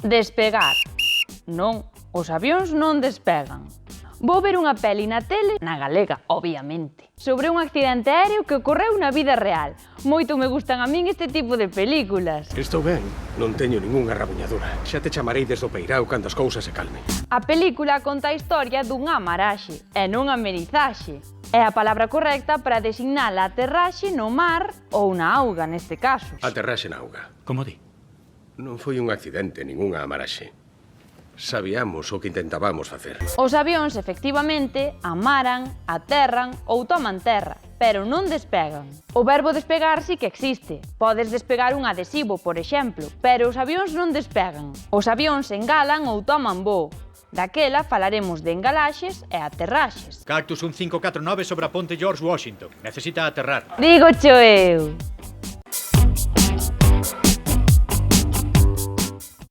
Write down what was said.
Despegar. Non, os avións non despegan. Vou ver unha peli na tele, na galega, obviamente, sobre un accidente aéreo que ocorreu na vida real. Moito me gustan a min este tipo de películas. Estou ben, non teño ningunha rabuñadura. Xa te chamarei desde o peirao cando as cousas se calmen. A película conta a historia dunha amaraxe, e non amenizaxe. É a palabra correcta para designar a aterraxe no mar ou na auga, neste caso. Aterraxe na auga. Como di? Non foi un accidente, ningunha amaraxe. Sabíamos o que intentábamos facer. Os avións, efectivamente, amaran, aterran ou toman terra, pero non despegan. O verbo despegar sí que existe. Podes despegar un adhesivo, por exemplo, pero os avións non despegan. Os avións engalan ou toman voo. Daquela falaremos de engalaxes e aterraxes. Cactus 1549 sobre a ponte George Washington. Necesita aterrar. Dígocho eu!